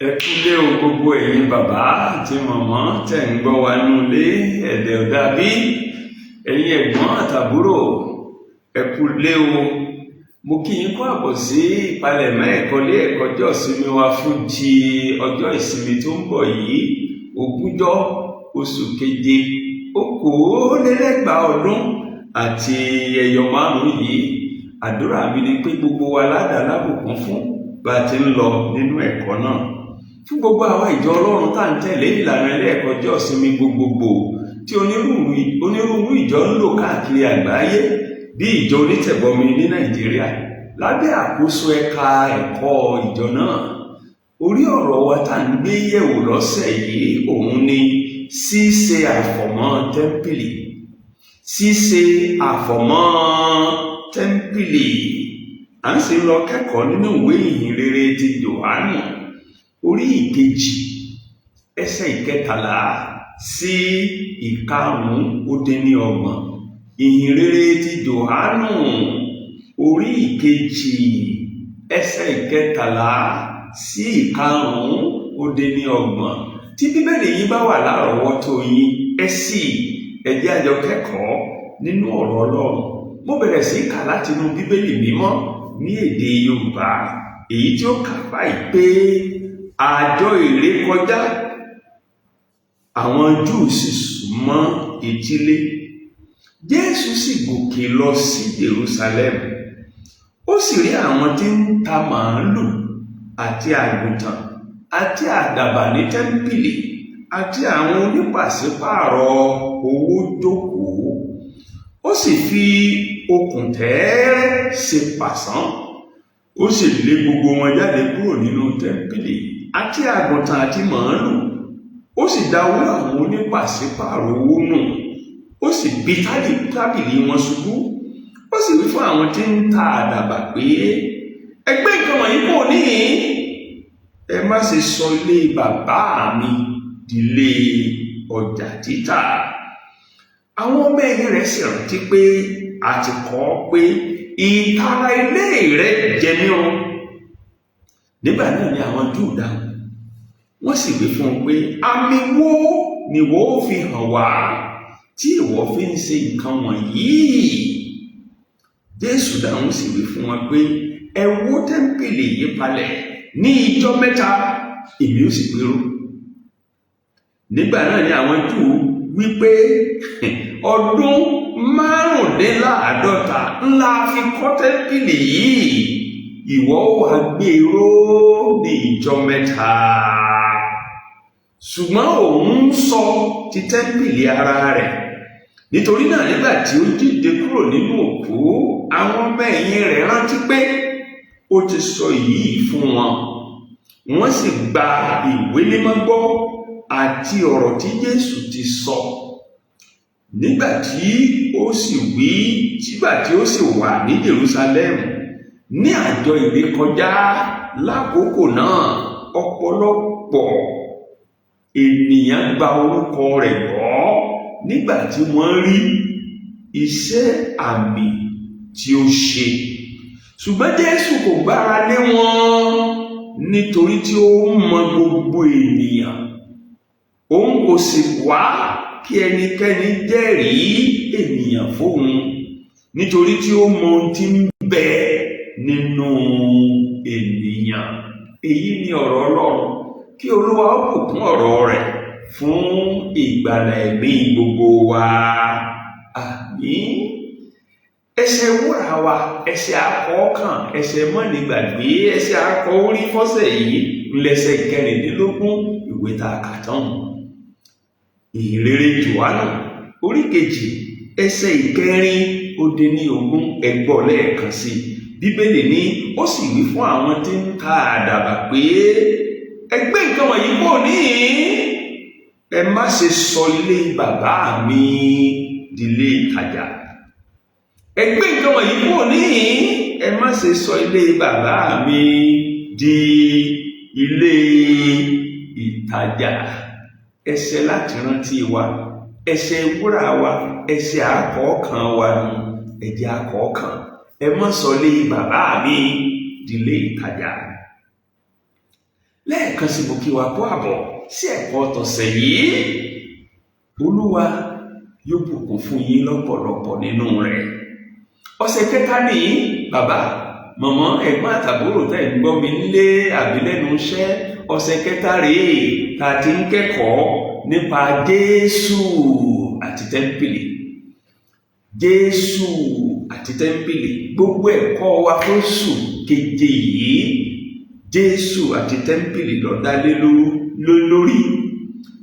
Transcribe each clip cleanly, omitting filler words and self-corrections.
Ẹ kúlé o gbogbo ẹ̀yin bàbá àti màmá tẹ̀ ń gbọ́ wa nulé ẹ̀dẹ̀ ọ̀dà bí ẹ̀yin ẹ̀gbọ́n àtàbúrò ẹ kúlé o. Mo kí yín kú àbọ̀ sí ìpalẹ̀mọ́ ẹ̀kọ́lé ẹ̀kọ́jọ́ ìsinmi wa fún ti ọjọ́ ìsinmi tó ń bọ̀ yìí 20 oṣù keje 2024 ọdún àti ẹyọ 5 yìí. Àdúrà mi ni pé gbogbo wa ládàá lábùkún fún bá ti ń lọ nínú ẹ̀kọ́ náà. Fún gbogbo àwọn ìjọ Ọlọ́run tá ń tẹ̀lé ìlànà ẹlẹ́ẹ̀kọ́jọ́ ìsinmi gbogbogbò tí onírúurú ìjọ ń lò káàkiri àgbáyé bí ìjọ onítẹ̀bọmi ní Nàìjíríà lábẹ́ àkóso ẹ̀ka ẹ̀kọ́ ìjọ náà. Orí ọ̀rọ̀ wa tá ń gbé yẹ̀wò lọ́sẹ̀ yìí òun ni ṣíṣe àfọ̀mọ́ tẹ́ḿpìlì. Ṣíṣe àfọ̀mọ́ tẹ́ḿpìlì. À ń sì lọ kẹ́kọ̀ọ́ nínú ìwé ìhìnrere ti Jòhánù orí 2 ẹsẹ̀ 13 sí 5-30. Ìhìnrere ti Jòhánù orí 2 ẹsẹ̀ 13 sí 5-30. Tí bíbélì yìí bá wà lárọ̀ọ́wọ́tó yín ẹ ṣí ẹ jẹ́ a jọ kẹ́kọ̀ọ́ nínú ọ̀rọ̀ Ọlọ́run. Mo bẹ̀rẹ̀ sí kà láti inú bíbélì mímọ́ ní èdè Yorùbá èyí tí ó kà báyìí pé àjọ ìrékọjá àwọn Júù sì súnmọ́ etílé. Jésù sì gòkè lọ sí Jerusalem. Ó sì rí àwọn tí ń ta màálù àti àgùntàn àti àdàbà ní tẹ́ḿpìlì àti àwọn onípàṣípààrọ̀ owó jókòó. Ó sì fi okùn tẹ́ẹ́rẹ́ ṣe pàṣán. Ó sì lé gbogbo wọn jáde kúrò nínú tẹ́ḿpìlì àti àgùntàn àti màálù. Ó sì dáwọ́ àwọn onípàṣípààrọ̀ owó nù. Ó sì bí tábìlì wọn ṣubú. Ó sì wí fún àwọn tí ń ta àdàbà pé ẹ gbé nǹkan wọ̀nyí kúrò níhìn-ín. Ẹ má ṣe sọ ilé bàbá mi dilé ọjà títà. Àwọn ọmọ ẹ̀yìn rẹ̀ sì rántí pé a ti kọ pé ìtara ilé rẹ̀ jẹ mí run. Nígbà náà ni àwọn Júù dáhùn. Wọ́n sì wí fún un pé àmì wo ni ìwọ fi hàn wá tí ìwọ fi ń ṣe nǹkan wọ̀nyí? Jésù dáhùn sì wí fún wọn pé ẹ wó tẹ́ḿpìlì yìí palẹ̀ ní ijọ́ 3 èmi ó sì gbéró. Nígbà náà ni àwọn Júù wí pé ọdún 55 ńlá fi kọ́ tẹ́ḿpìlì yìí, ìwọ wá gbéró ní ijọ́ 3. Ṣùgbọ́n òun ń sọ ti tẹ́ḿpìlì ara rẹ̀. Nítorí náà nígbà tí ó jíǹde kúrò nínú òkú, àwọn ọmọ ẹ̀yìn rẹ̀ rántí pé ó ti sọ yìí fún wọn. Wọ́n sì gba ìwé mímọ́ gbọ́ àti ọ̀rọ̀ tí Jésù ti sọ. Nígbà tí ó sì wà ní Jerusalem ní àjọ ìrékọjá lákòókò náà, ọ̀pọ̀lọpọ̀ ènìyàn gba orúkọ rẹ̀ gbọ́ nígbà tí wọ́n rí iṣẹ́ àmì tí ó ṣe. Ṣùgbọ́n Jésù kò gbára lé wọn nítorí tí ó mọ gbogbo ènìyàn. Òun kò sì wá kí ẹnikẹ́ni jẹ́rìí ènìyàn fóun nítorí tí ó mọ ohun tí ń bẹ nínú ènìyàn. Èyí ni ọ̀rọ̀ Ọlọ́run. Kí Olúwa ó bùkún ọ̀rọ̀ rẹ̀ fún ìgbàlà ẹ̀mí gbogbo wa. Àmín. Ẹsẹ̀ wúrà wa, ẹsẹ̀ akọ̀ọ̀kan, ẹsẹ̀ mọ́nìgbàgbé, ẹsẹ̀ akọ̀ orí fọ́sẹ̀ yìí ńlẹ́sẹ̀ 16 ìwé tá a kà tán. Ìhìnrere Jòhánù orí 2 ẹsẹ̀ 4-20 ẹgbọ́ lẹ́ẹ̀kan sí. Bíbélì ní ó sì wí fún àwọn tí ń ta àdàbà pé ẹ gbé nǹkan wọ̀nyí kúrò níhìn-ín. Ẹ má ṣe sọ ilé bàbá mi dilé ìtajà. Ẹ gbé nǹkan wọ̀nyí kúrò níhìn-ín. Ẹ má ṣe sọ ilé bàbá mi di ilé ìtajà. Ẹsẹ̀ láti rántí wa, ẹsẹ̀ wúrà wa, ẹsẹ̀ akọ̀ọ̀kan wa ni ẹ̀jẹ̀ akọ̀ọ̀kan. Ẹ má sọ ilé bàbá mi dilé ìtajà. lẹ́ẹ̀kan sí mo kí wa kú àbọ̀ sí ẹ̀kọ́ tọ̀sẹ̀ yìí. Olúwa yóò bùkún fún yín lọ́pọ̀lọpọ̀ nínú rẹ̀. Ọ̀sẹ̀ kẹta ní bàbá, màmá, ẹ̀gbọ́n àtàbúrò tẹ́ ń gbọ́ mi nílé àbí lẹ́nu iṣẹ́. Ọ̀sẹ̀ kẹta rèé tá a ti ń kẹ́kọ̀ọ́ nípa Jésù àti tẹ́ḿpìlì. Jésù àti tẹ́ḿpìlì, gbogbo ẹ̀kọ́ wa fóṣù keje yìí, Jésù àti tẹ́ḿpìlì ló dá lé lórí.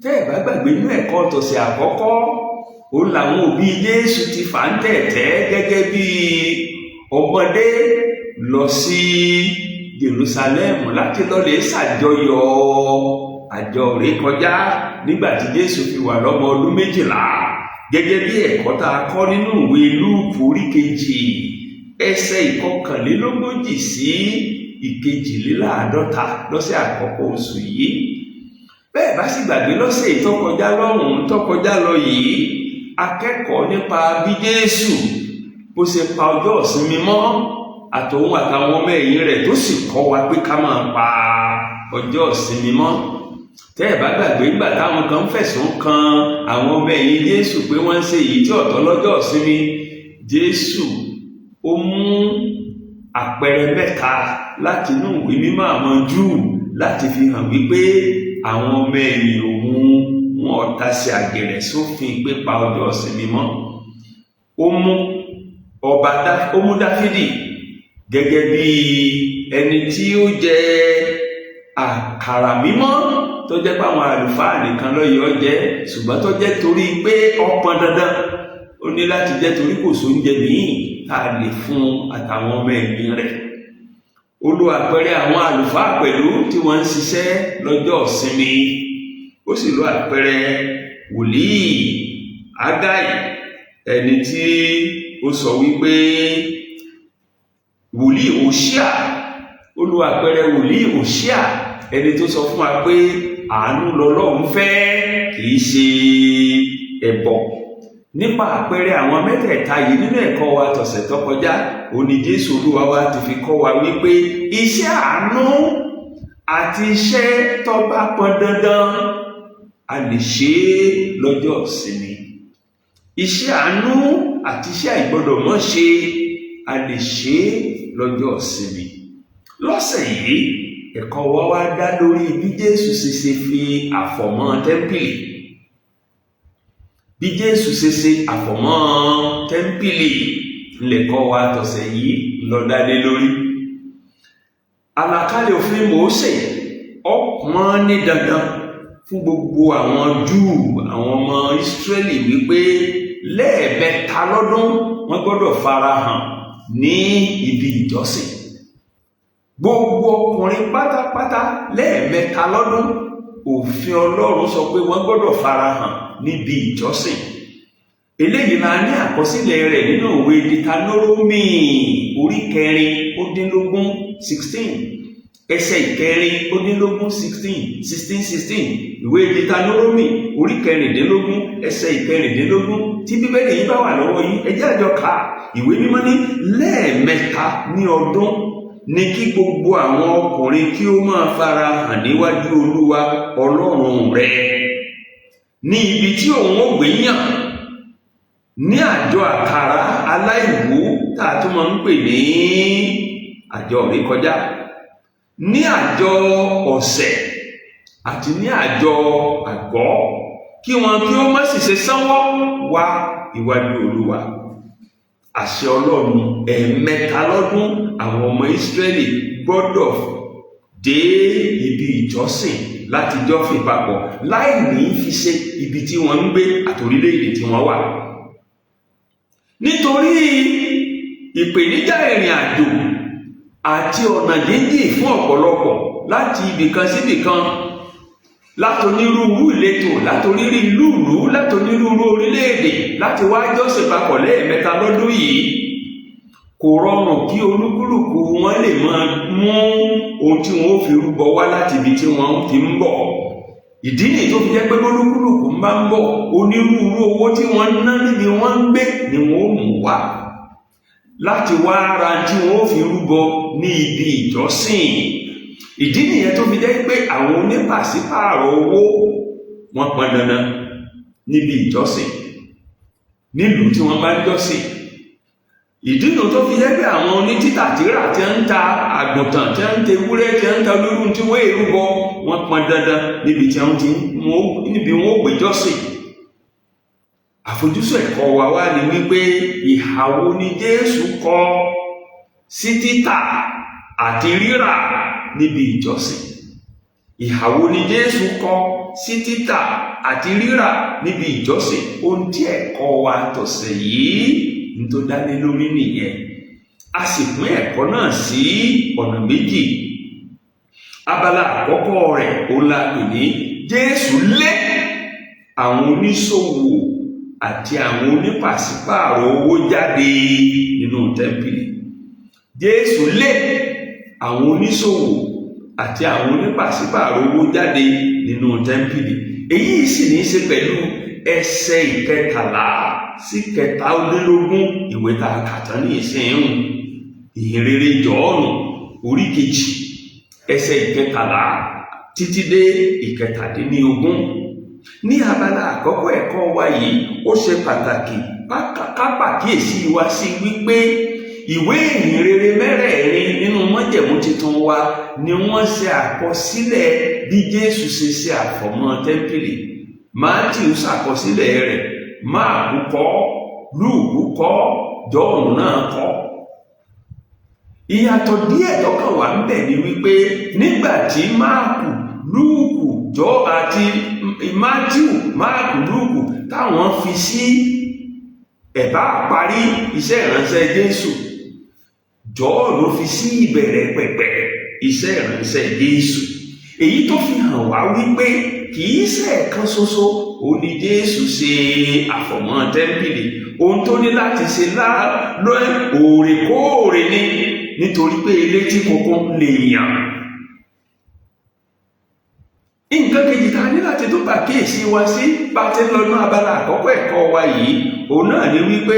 Tẹ́ ẹ bá gbàgbé inú ẹ̀kọ́ tọ̀sẹ̀ àkọ́kọ́, ó làwọn òbí Jésù ti fà ń tẹ̀tẹ̀ gẹ́gẹ́ bí ọmọdé lọ sí Jerusalem láti lọ lè ṣàjọyọ̀ àjọ ìrékọjá nígbà tí Jésù fi wà lọ́mọ ọdún 12, gẹ́gẹ́ bí ẹ̀kọ́ tá a kọ́ nínú ìwé Lúùkù orí 2 ẹsẹ̀ 41 sí 42 lọ́sẹ̀ àkọ́kọ́ oṣù yìí. Bẹ́ẹ̀ bá sì gbàgbé lọ́sẹ̀ tó kọjá lọ yìí, akẹ́kọ̀ọ́ nípa bí Jésù bó ṣe pa ọjọ́ ìsinmi mọ́ àtòun àtàwọn ọmọ ẹ̀yìn rẹ̀ tó sì kọ́ wa pé ká máa pa ọjọ́ ìsinmi mọ́. Tẹ́ ẹ̀ bá gbàgbé nígbà táwọn kan fẹ̀sùn kan àwọn ọmọ ẹ̀yìn Jésù pé wọ́n ń ṣe èyí tí ọ̀tọ̀ lọ́jọ́ ìsinmi, Jésù ó mú àpẹẹrẹ mẹ́ta láti inú ìwé mímọ́ àwọn Júù láti fi hàn wípé àwọn ọmọ ẹ̀yìn òun wọn tasẹ̀ àgẹ̀rẹ̀ sófin pípa ọjọ́ ìsinmi mọ́. Ó mú Dáfídì gẹ́gẹ́ bí ẹni tí ó jẹ àkàrà mímọ́ tó jẹ́ pé àwọn àlùfáà nìkan ló yọ jẹ, ṣùgbọ́n tó jẹ́ torí pé ó pọn dandan, ó ní láti jẹ́ torí kò sóúnjẹ míì tá a lè fún àtàwọn ọmọ ẹ̀yìn rẹ̀. Ó lo àpẹẹrẹ àwọn àlùfáà pẹ̀lú tí wọ́n ń ṣiṣẹ́ lọ́jọ́ ìsinmi. Ó sì lo àpẹẹrẹ wòlíì Ágáì, ẹni tí ó sọ wípé wòlíì Hóṣíà. Ó lo àpẹẹrẹ wòlíì Hóṣíà, ẹni tó sọ fún wa pé àánú lọ́lọ́run fẹ́, kìí ṣe ẹbọ. Nípa àpẹẹrẹ àwọn mẹ́tẹ̀ẹ̀ta yìí nínú ẹ̀kọ́ wa tọ̀sẹ̀ tó kọjá, òní Jésù Olúwa wa ti fi kọ́ wa wípé iṣẹ́ àánú àti iṣẹ́ tó bá pọn dandan a lè ṣe é lọ́jọ́ ìsinmi. Iṣẹ́ àánú àti iṣẹ́ àìgbọ́dọ̀ mọ́ ṣe a lè ṣe é lọ́jọ́ ìsinmi. Lọ́sẹ̀ yìí ẹ̀kọ́ wa wá dá lórí bí Jésù ṣe fi àfọ̀mọ́ tẹ́ḿpìlì. Bí Jésù ṣe àfọ̀mọ́ tẹ́ḿpìlì lẹ̀kọ́ wa tọ̀sẹ̀ yìí ló dá lé lórí. Àlàkalẹ̀ òfin Mósè ó pọn ní dandan fún gbogbo àwọn Júù, àwọn ọmọ Ísírẹ́lì wípé lẹ́ẹ̀mẹ́ta lọ́dún wọ́n gbọ́dọ̀ farahàn ní ibi ìjọsìn. Gbogbo ọkùnrin pátápátá lẹ́ẹ̀mẹ́ta lọ́dún òfin Ọlọ́run sọ pé wọ́n gbọ́dọ̀ farahàn níbi ìjọsìn. Eléyìí la ní àkọsílẹ̀ rẹ̀ nínú ìwé Díkánórómì orí 4 16 ẹsẹ̀ 4 16 ìwé Díkánórómì orí 4 ẹsẹ̀ 4 tí Bíbélì yìí bá wà lọ́wọ́ yìí ẹ jẹ́ àjọ kà. Ìwé mímọ́ ní lẹ́ẹ̀mẹ́ta ní ọdún ní kí gbogbo àwọn ọkùnrin kí ó máa farahàn níwájú Olúwa Ọlọ́run rẹ̀ ní ibi tí òun ó gbé yàn, ní àjọ àkàrà aláìwú tá a tún máa ń pè ní àjọ ìrékọjá, ní àjọ ọ̀sẹ̀ àti ní àjọ àgọ́, kí wọn kí ó má sì ṣe sánwọ́ wá iwájú Olúwa. Àṣẹ Ọlọ́run ẹ̀ẹ̀mẹ́ta lọ́dún àwọn ọmọ Ísírẹ́lì gbọ́dọ̀ dé ibi ìjọsìn láti jọ́sìn papọ̀ láì ní fi ṣe ibi tí wọ́n ń gbé àtòrílẹ̀-èdè tí wọ́n wà. Nítorí ìpèníjà ìrìn àjò àti ọ̀nà jíjìn fún ọ̀pọ̀lọpọ̀ láti ibìkan sí ibìkan, látonírúurú ìletò, látonírúurú ìlú, látonírúurú orílẹ̀-èdè láti wá jọ́sìn papọ̀ lẹ́ẹ̀mẹ́ta lọ́dún yìí, kò rọrùn kí olúkúlùkù wọn lè máa mú ohun tí wọn ó fi rúbọ wá láti ibi tí wọn ti ń bọ̀. Ìdí nìyí tó fi jẹ́ pé olúkúlùkù ń bá ń bọ̀, onírúurú owó tí wọ́n ná níbi wọ́n ń gbé ni wọ́n ó mú wá láti wá ara tí wọn ó fi rúbọ ní ibi ìjọsìn. ìdí nìyẹn tó fi jẹ́ pé àwọn onípàṣípààrọ̀ owó wọ́n pọn dandan níbi ìjọsìn nílùú tí wọ́n bá ń jọ́sìn. ìdí nù tó fi jẹ́ pé àwọn onítítàtírà tí ń ta àgùntàn tí ń ta ewúrẹ́ tí ń ta olórun tí wọ́n èrú bọ wọ́n pọn dandan níbi wọ́n gbé jọ́sìn. àfojúsùn ẹ̀kọ́ wa wá ní wípé ìhà wo ni Jésù kọ sí títà àti rírà níbi ìjọsìn. ìhà wo ni Jésù kọ sí títà àti rírà níbi ìjọsìn. ohun tí ẹ̀kọ́ wa tọ̀sẹ̀ yìí ń tó dálé lórí nìyẹn. a sì pín ẹ̀kọ́ náà sí ọ̀nà méjì. abala àkọ́kọ́ rẹ̀ ó la pè ní Jésù lé àwọn oníṣòwò àti àwọn onípàṣípààrọ̀ owó jáde nínú tẹ́ḿpìlì. Jésù lé àwọn oníṣòwò àti àwọn onípàṣípààrọ̀ owó jáde nínú tẹ́ḿpìlì. èyí sì ní í ṣe pẹ̀lú ẹsẹ̀ ìkẹtàlá sí kẹtàlélógún ìwé tá a kà tán ní ìsinyìí. ìhìnrere Jòhánù orí kejì ẹsẹ̀ ìkẹtàlá títí dé ìkẹtàdínlógún. ní abala àkọ́kọ́ ẹ̀kọ́ wa yìí ó ṣe pàtàkì ká pàkíyèsí wa sí wípé ìwé ìhìnrere mẹ́rẹ̀ẹ̀rin nínú májẹ̀mú tuntun wa ni wọ́n ṣe àkọsílẹ̀ bí Jésù ṣe ṣe àfọ̀mọ́ tẹ́ḿpìlì. Mátíù ṣàkọsílẹ̀ rẹ̀, Máàkù kọ, Lúùkù kọ, Jọ́ọ̀nù náà kọ. ìyàtọ̀ díẹ̀ tọ́kàn wà ń bẹ̀ ni wípé nígbà tí Máàkù, Lúùkù, àti Mátíù, Máàkù, Lúùkù táwọn fi sí ẹ̀bá parí iṣẹ́ ìránṣẹ́ Jésù, Jọ́ọ̀nù fi sí ìbẹ̀rẹ̀ pẹ̀pẹ̀ iṣẹ́ ìránṣẹ́ Jésù. èyí tó fi hàn wá wípé kì í ṣe ẹ̀kan ṣoṣo ó ní Jésù ṣe àfọ̀mọ́ tẹ́ḿpìlì. ohun tó ní láti ṣe lóòrèkóòrè ni, nítorí pé ilé tí kókó lè yàn. nǹkan kejì tá a ní láti tó pàkíyèsí wa sí bá ti ń lọ́nà abala àkọ́kọ́ ẹ̀kọ́ wa yìí, òun náà ni wípé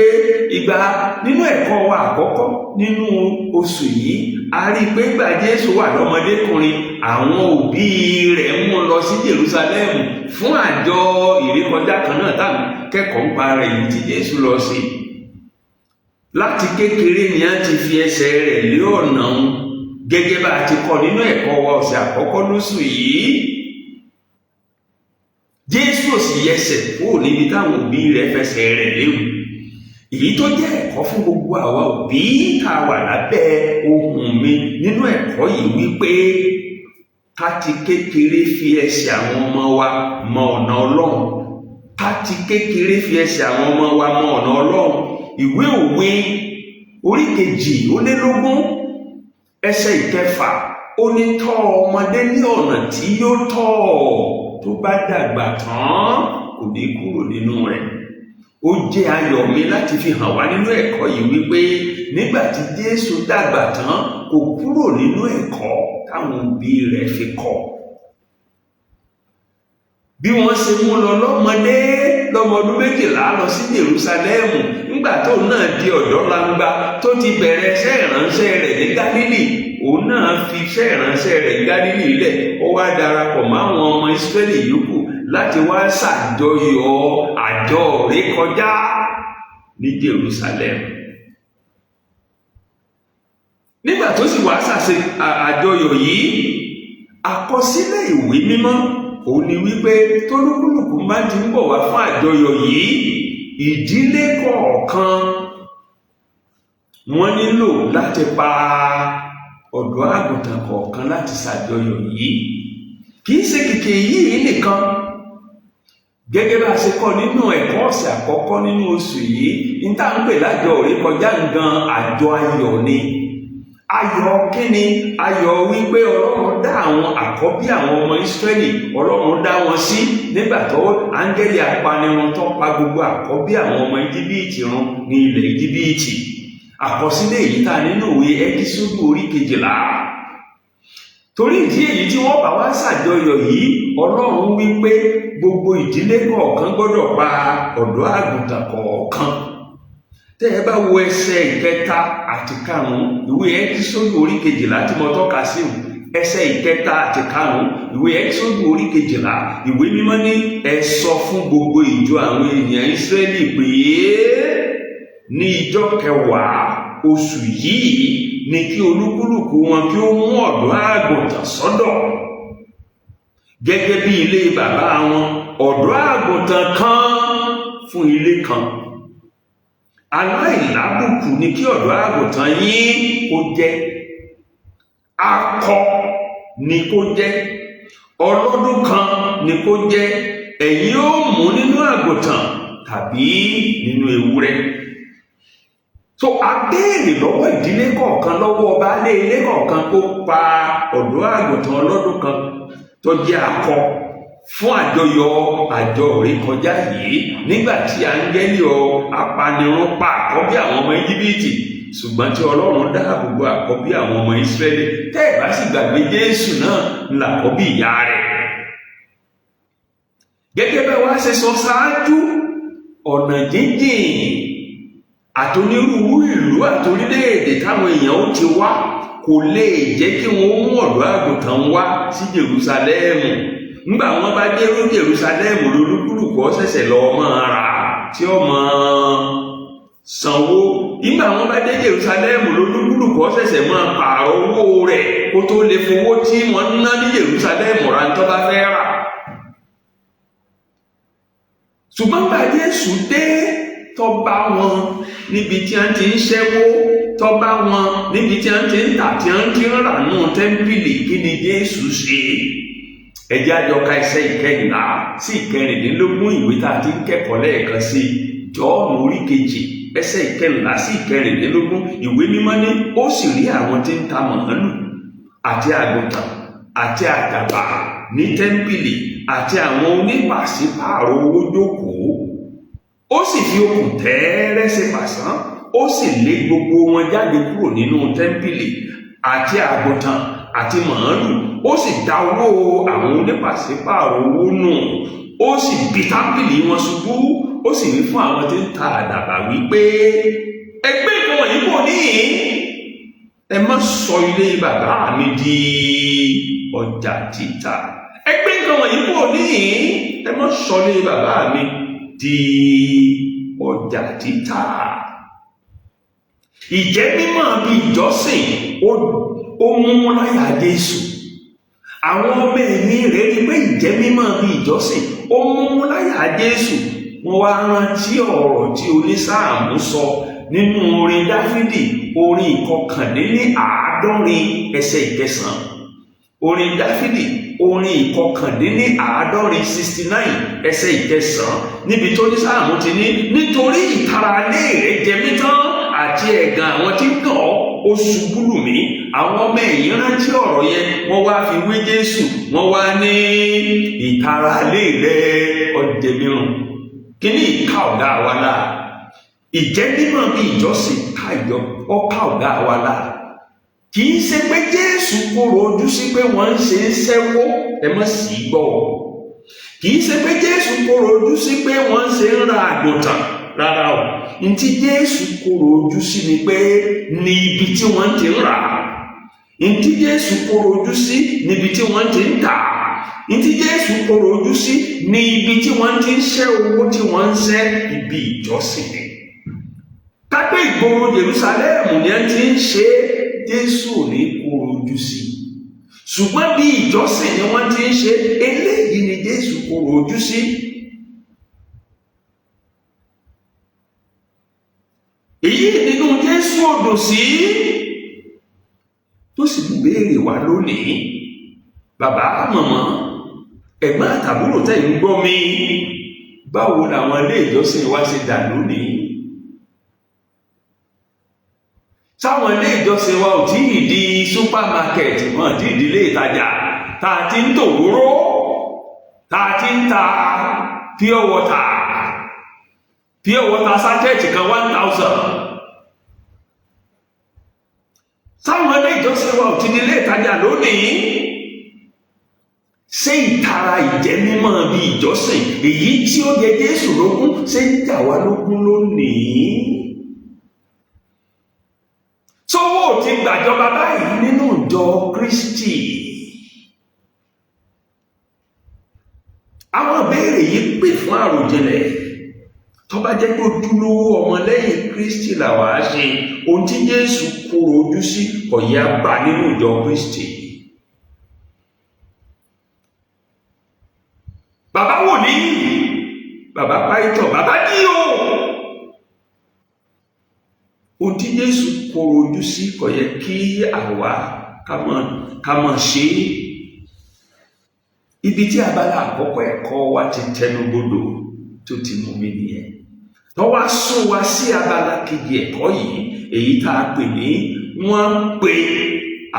nínú ẹ̀kọ́ wa àkọ́kọ́ nínú oṣù yìí a rí i pé ìgbà Jésù wà lọ́mọdékùnrin àwọn òbí rẹ̀ mú lọ sí Jerúsálẹ́mù fún àjọ ìrékọjá kan náà táwọn kẹ́kọ̀ọ́ ń pa rẹ̀ yìí tí Jésù lọ sí. láti kékeré ni a ti fi ẹsẹ̀ rẹ̀ lé ọ̀nà gẹ́gẹ́ bá a ti kọ́ nínú ẹ̀kọ́ wa ọ̀sẹ̀ àkọ́kọ́ lóṣù yìí. Jésù ò sì yẹsẹ̀ kúrò níbi táwọn òbí rẹ̀ fẹsẹ̀ rẹ̀ léwu. èyí tó jẹ́ ẹ̀kọ́ fún gbogbo àwa òbí tá a wà lábẹ́ ohùn mi nínú ẹ̀kọ́ yìí wípé ká ti kékeré fi ẹsẹ̀ àwọn ọmọ wa mọ ọ̀nà Ọlọ́run. ká ti kékeré fi ẹsẹ̀ àwọn ọmọ wa mọ ọ̀nà Ọlọ́run. ìwé Òwe orí 2:20 ẹsẹ̀ 6 ó ní tọ́ ọmọdé ní ọ̀nà tí yóò tọ́ tó bá dàgbà tán kò ní kúrò nínú rẹ̀. ó jẹ́ ayọ̀ mi láti fi hàn wá nínú ẹ̀kọ́ yìí wípé nígbà tí Jésù dàgbà tán kò kúrò nínú ẹ̀kọ́ táwọn òbí rẹ̀ fi kọ́. bí wọ́n ṣe mú lọ lọ́mọdé lọ́mọ ọdún 12 lọ sí Jerúsálẹ́mù nígbà tó náà di ọ̀dọ́langba tó ti bẹ̀rẹ̀ iṣẹ́ ìránṣẹ́ rẹ̀ ní Gálílì, òun náà fi iṣẹ́ ìránṣẹ́ rẹ̀ ní Gálílì lẹ̀. ó wá darapọ̀ mọ́ àwọn ọmọ Ísírẹ́lì yòókù láti wá ṣàjọyọ̀ àjọ ìrékọjá ní Jerúsálẹ́mù. nígbà tó sì wá ṣàṣe àjọyọ̀ yìí, àkọsílẹ̀ ìwé mímọ́ òun ni wípé tólúkúlùkù máa ti ń bọ̀ wá fún àjọyọ̀ yìí, ìdílé kọ̀ọ̀kan wọ́n nílò láti pa ọ̀dọ́ àgùntàn kọ̀ọ̀kan láti ṣàjọyọ̀ yìí. kì í ṣe kìkì yìí nìkan, gẹ́gẹ́ bá a ṣe kọ́ nínú ẹ̀kọ́ ọ̀sẹ̀ àkọ́kọ́ nínú oṣù yìí, ní tá à ń pè lájọ ìrékọjá nǹkan àjọ ayọ̀ ni. ayọ̀ kíni? ayọ̀ wípé Ọlọ́run dá àwọn àkọ́bí àwọn ọmọ Ísírẹ́lì, Ọlọ́run dá wọn sí nígbà tó áńgẹ́lì apanirun tó pa gbogbo àkọ́bí àwọn ọmọ Íjíbítì run ní ilẹ̀ Íjíbítì. àkọsílẹ̀ èyí tá nínú ìwé Ẹ́kísódù orí 12. torí ìdí èyí tí wọ́n bá wá ṣàjọyọ̀ yìí, Ọlọ́run wípé gbogbo ìdílé kọ̀ọ̀kan gbọ́dọ̀ pa ọ̀dọ́ àgùntàn kọ̀ọ̀kan. tẹ́ ẹ bá wo ẹsẹ̀ 3 àti 5 ìwé Ẹ́kísódù orí 12 tí mo tọ́ka sí, ẹsẹ̀ ìkẹta àti karùn-ún ìwé Ẹ́kísódù orí 12 ìwé mímọ́ ní ẹ sọ fún gbogbo ìjọ àwọn ènìyàn Ísírẹ́lì pé ní ijọ́ 10 oṣù yìí ni kí olúkúlùkù wọn kí ó mú ọ̀dọ́ àgùntàn sọ́dọ̀ gẹ́gẹ́ bí ilé bàbá wọn, ọ̀dọ́ àgùntàn kan fún ilé kan. Aláìlábùkù ni kí ọ̀dọ́ àgùntàn yín kó jẹ́, akọ ni kó jẹ́, ọlọ́dún kan ni kó jẹ́. Ẹ̀yin ó mú nínú àgùntàn tàbí nínú ewúrẹ́. So a béèrè lọ́wọ́ ìdílé kọ̀ọ̀kan, lọ́wọ́ baálé ilé kọ̀ọ̀kan kó pa ọ̀dọ́ àgùntàn ọlọ́dún kan tó jẹ́ akọ fún àjọyọ̀ àjọ ìrékọjá yìí, nígbà tí áńgẹ́lì apanirun pa àkọ́bí àwọn ọmọ Íjíbítì, ṣùgbọ́n tí Ọlọ́run dáàbò bo àkọ́bí àwọn ọmọ Ísírẹ́lì. Tẹ́ ẹ bá sì gbàgbé, Jésù náà làkọ́bí ìyá rẹ̀. Gẹ́gẹ́ bẹ́ẹ̀ wá ṣe sọ ṣáájú, ọ̀nà jíjìn àtonírúurú ìlú àtorílẹ̀-èdè táwọn èèyàn ó ti wá kò lè jẹ́ kí wọ́n mú ọ̀dọ́ àgùntàn wá sí Jerúsálẹ́mù. Nígbà wọn bá dé Jerúsálẹ́mù, lolúkúlùkù ṣẹ̀ṣẹ̀ lọ máa rà tí ó máa sanwó. Nígbà wọn bá dé Jerúsálẹ́mù, lolúkúlùkù ṣẹ̀ṣẹ̀ máa pààrọ̀ owó rẹ̀ kó tó lè fowó tí wọ́n ń ná ní Jerúsálẹ́mù ra tó bá fẹ́ rà. Ṣùgbọ́n gbà Jésù dé, tó bá wọn níbi tí wọ́n ti ń ṣẹ́wó, tó bá wọn níbi tí wọ́n ti ń tà, tí wọ́n ti ń rà nù tẹ́ḿpìlì. Kí ni Jésù ṣe? Ẹ jẹ́ á jọ ka ẹsẹ̀ 14 sí 16 ìwé tá a ti ń kẹ́kọ̀ọ́ lẹ́ẹ̀kan sí Jọ́ọ̀nù orí 2 ẹsẹ̀ 14 sí 16 ìwé mímọ́ ní ó sì rí àwọn tí ń ta màálù àti àgùntàn àti àdàbà ní tẹ́ḿpìlì àti àwọn onípàṣípààrọ̀ owó jókòó. Ó sì fi okùn tẹ́ẹ́rẹ́ ṣe pàṣán, ó sì lé gbogbo wọn jáde kúrò nínú tẹ́ḿpìlì àti àgùntàn àti màálù. Ó sì dá owó àwọn onípàṣípààrọ̀ owó nù, ó sì bì tábìlì wọn ṣubú. Ó sì wí fún àwọn tí ń ta àdàbà wípé ẹ gbé nǹkan wọ̀nyí kúrò níhìn-ín, ẹ má sọ ilé bàbá mi di ọjà títà. Ẹ gbé nǹkan wọ̀nyí kúrò níhìn-ín, ẹ má sọ ilé bàbá mi di ọjà títà. Ìjẹ́ mímọ́ bí ìjọsìn ó mú láyà Jésù. Àwọn ọmọ ẹ̀yìn rẹ̀ rí pé ìjẹ́ mímọ́ bí ìjọsìn ó mú láyà Jésù. Wọ́n wá rántí ọ̀rọ̀ tí onísáàmù sọ nínú orin Dáfídì orin 69 ẹsẹ̀ 9. Orin Dáfídì orin 69 ẹsẹ̀ 9, níbi tó ní sáàmù ti ní nítorí ìtara ilé rẹ̀ jẹ mí tán àti ẹ̀gàn àwọn tí ń kàn ọ́ ó ṣubú lù mí. Àwọn ọmọ ẹ̀yìn rántí ọ̀rọ̀ yẹn, wọ́n wá fi wé Jésù, wọ́n wá ní ìtara ilé rẹ̀ ọ̀jẹ̀ mìíràn. Kí ni ìka ọ̀gá wa láà? Ìjẹ́ mímọ́ bí ìjọsìn ọ̀ka ọ̀gá wa láà. Kì í ṣe pé Jésù kóró ojú sí pé wọ́n ń ṣe ń ṣẹ́wó, ẹ má sì gbọ́. Kì í ṣe pé Jésù kóró ojú sí pé wọ́n ń ṣe ń ra àgùntàn, rárá o. Ntí Jésù kóró ojú sí ni pé ní ibi tí wọ́n ti ń rà. Ntí Jésù kóró ojú sí níbi tí wọ́n ti ń tà. Ntí Jésù kóró ojú sí ní ibi tí wọ́n ti ń ṣẹ́ owó tí wọ́n ń ṣẹ́ ibi ìjọsìn ni. Kápẹ́ ìgboro Jerúsálẹ́mù ni wọ́n ti ń ṣe Jésù ní kóró ojú sí. Ṣùgbọ́n bí ìjọsìn ni wọ́n ti ń ṣe, eléyìí ni Jésù kóró ojú sí. Èyí nínú Jésù odò sí tó sì ń béèrè wá lónìí. Bàbá, màmá, ẹ̀gbọ́n àtàbúrò tẹ́ ń gbọ́ mi, báwo làwọn ilé ìjọsìn wa ṣe dà lónìí? Sáwọn ilé ìjọsìn wa ò tí ì di súpámákẹ̀tì, wọn tí ì di ilé ìtajà tá a ti ń tòróró, tá a ti ń ta pure water sachet kan 1000. Sáwọn ilé ìjọsìn wa ò tí ì di ilé ìtajà lónìí. Ṣé ìtara ìjẹ́mímọ́ bí ìjọsìn èyí tí ó jẹ Jésù lógún ṣé ń jà wá lógún lónìí? Sọ́wọ́ ti gbàjọba báyìí nínú ìjọ Kristi. Àwọn ìbéèrè yìí pè fún àròjinlẹ̀. Tó bá jẹ́ pé ojúlówó ọmọlẹ́yìn Kristi làwa ṣe, ohun tí Jésù kúrò ojú sí kò yá bá nínú ìjọ Kristi. Bàbá wòlíì, bàbá pàìtọ̀, bàbá díò, ohun tí Jésù kúrò ojú sí kò yẹ kí àwa ká mọ̀ ṣe. Ibi tí abala àkọ́kọ́ ẹ̀kọ́ wa ti tẹnubodò tó ti mú mi nìyẹn. Tó wá sún wa sí abala kejì ẹ̀kọ́ yìí, èyí tá a pè ní wọ́n pe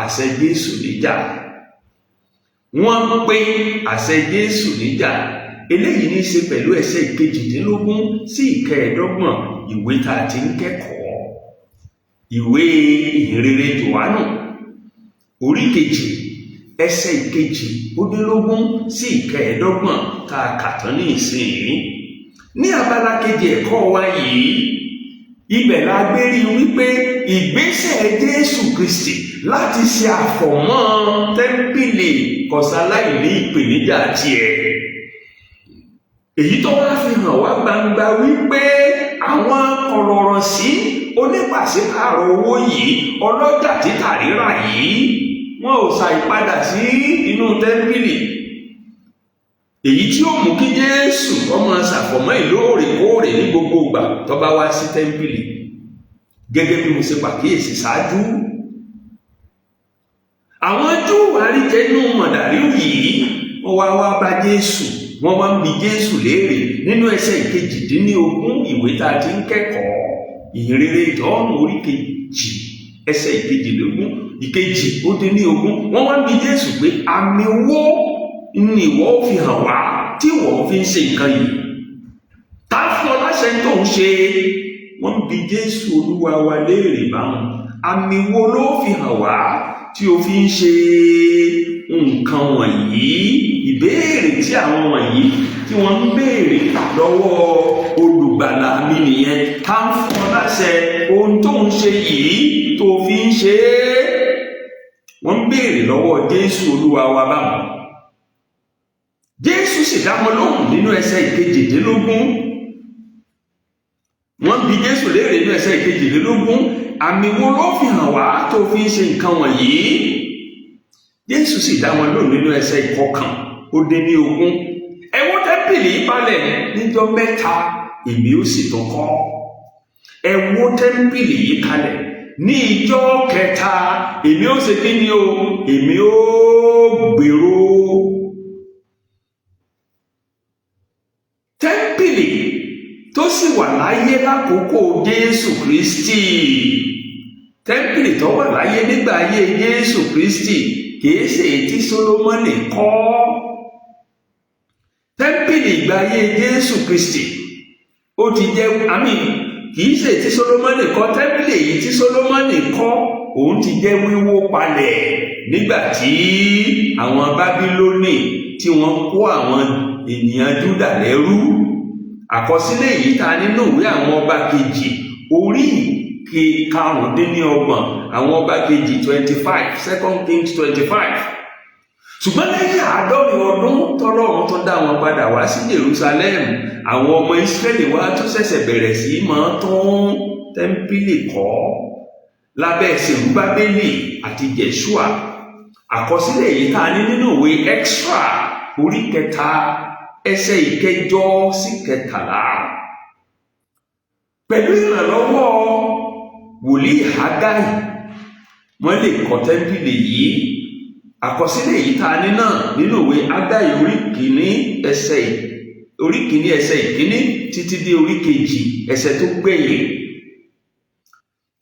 àṣẹ Jésù níjà. Wọ́n pe àṣẹ Jésù níjà. Eléyìí ní í ṣe pẹ̀lú ẹsẹ̀ ìkejìdínlógún sí ìkẹẹ̀ẹ́dọ́gbọ̀n ìwé tá a ti ń kẹ́kọ̀ọ́. Ìwé ìhìnrere Jòhánù orí kejì ẹsẹ̀ ìkejìdínlógún sí ìkẹẹ̀ẹ́dọ́gbọ̀n tá a kà tán ní ìsinyìí. Ní abala kejì ẹ̀kọ́ wa yìí, ibẹ̀ la gbé rí wípé ìgbésẹ̀ Jésù Kristi láti ṣe àfọ̀mọ́ tẹ́ḿpìlì kò ṣaláì ní ìpèníjà tiẹ̀. Èyí tó wá fi hàn wá gbangba wípé àwọn kọ̀lọ̀rọ̀ sí onípàṣípààrọ̀ owó yìí, ọlọ́jà títà rírà yìí, wọn ò ṣàìpadà sí inú tẹ́ḿpìlì. Èyí tí ó mú kí Jésù ọmọ ṣàfọ̀mọ́ ìlóòrèkóòrè ní gbogbo ìgbà tó bá wá sí tẹ́ḿpìlì. Gẹ́gẹ́ bí mo ṣe pàkíyèsí ṣáájú, àwọn Júù àríjẹnú mọ̀dàríù yìí wọ́n wá bá Jésù, wọ́n wá ń bi Jésù léèrè nínú ẹsẹ̀ ìkejìdínlógún ìwé tá a ti ń kẹ́kọ̀ọ́, ìhìnrere Jòhánù orí kejì ẹsẹ̀ ìkejì-ó-dín-ní-ogún. Wọ́n wá ń bi Jésù pé àmì wo ni ìwọ fi hàn wá tí ìwọ fi ń ṣe nǹkan yìí? Ta fún ọ láṣẹ tó ń ṣe? Wọ́n bi Jésù Olúwa wa léèrè báwọn, àmì wo ló fi hàn wá tí o fi ń ṣe nǹkan wọ̀nyí? Ìbéèrè tí àwọn wọ̀nyí tí wọ́n ń béèrè lọ́wọ́ olùgbàlà mi nìyẹn. Ta fún ọ láṣẹ ohun tó ń ṣe yìí tó fi ń ṣe é? Wọ́n ń béèrè lọ́wọ́ Jésù Olúwa wa báwọn. Jésù sì dá wọn lóhùn nínú ẹsẹ̀ ìkejìdínlógún. Wọ́n bi Jésù léèrè nínú ẹsẹ̀ ìkejìdínlógún, àmì wo ló fi hàn wá tó fi ń ṣe nǹkan wọ̀nyí? Jésù sì dá wọn lóhùn nínú ẹsẹ̀ ìkọkànlélógún, ẹ wó tẹ́ḿpìlì palẹ̀ níjọ́ mẹ́ta, èmi ó sì tún kọ́. Ẹ wó tẹ́ḿpìlì yìí kalẹ̀ ní ìjọ́ kẹta, èmi ó ṣe kí ni o? Èmi ó gbèrò. Tẹ́ḿpìlì tó sì wà láyé lákòókò Jésù Kristi, tẹ́ḿpìlì tó wà láyé nígbà ayé Jésù Kristi kìí ṣe tí Sólómọ́nì kọ́. Tẹ́ḿpìlì ìgbà ayé Jésù Kristi ó ti jẹ́ kìí ṣe tí Sólómọ́nì kọ́. Tẹ́ḿpìlì èyí tí Sólómọ́nì kọ́ òun ti jẹ́ wíwó palẹ̀ nígbà tí àwọn Bábílónì tí wọ́n kó àwọn ènìyàn Júdà lẹ́rú. Àkọsílẹ̀ yìí ta nínú ìwé àwọn ọba kejì orí karùndínlọ́gbọ̀n, àwọn ọba kejì 25, 2 Kings 25. Ṣùgbọ́n lẹ́yìn 70 ọdún tọ́lọ́run tó dá wọn padà wá sí Jerusalem, àwọn ọmọ Ísírẹ́lì wá tó ṣẹ̀ṣẹ̀ bẹ̀rẹ̀ sí máa tún tẹ́ḿpìlì kọ́ lábẹ́ Sèrúbábélì àti Jèṣúà. Àkọsílẹ̀ yìí ta ní nínú ìwé Ẹ́kísírà orí 3 ẹsẹ̀ 8 sí 13. Pẹ̀lú ìrànlọ́wọ́ wòlíì Hágáì, wọ́n lè kọ́ tẹ́ḿpìlì yìí. Àkọsílẹ̀ yìí ta ní náà nínú ìwé Hágáì orí kìíní ẹsẹ̀ ìkíní títí dé orí kejì ẹsẹ̀ tó gbẹ̀yìn.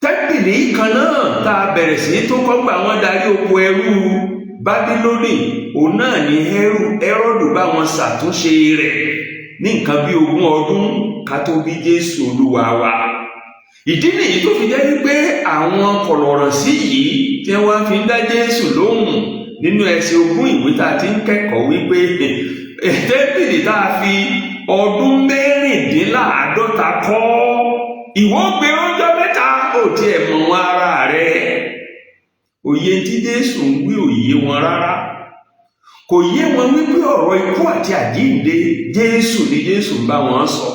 Tẹ́ḿpìlì kan náà tá a bẹ̀rẹ̀ sí tó kọ́ gbà wọ́n darí oko ẹrú Bábílónì, òun náà ni Hẹ́rọ́dù bá wọn ṣàtúnṣe rẹ̀ ní nǹkan bí 20 ọdún ká tó bí Jésù Olúwa wa. Ìdí nìyí tó fi jẹ́ wípé àwọn kọ̀lọ̀rọ̀ sí yìí tí wọ́n fi ń dá Jésù lóhùn nínú ẹsẹ̀ 20 ìwé tá a ti ń kẹ́kọ̀ọ́ wípé tẹ́ḿpìlì tá a fi ọdún 54 kọ́, ìwọ gbé ọjọ́ mẹ́ta ò tiẹ̀ mọ̀ wọn ara rẹ̀. òye tí Jésù ń wí ò yé wọn rárá. Kò yé wọn wípé ọ̀rọ̀ ikú àti àjíǹde Jésù ni Jésù ń bá wọn sọ,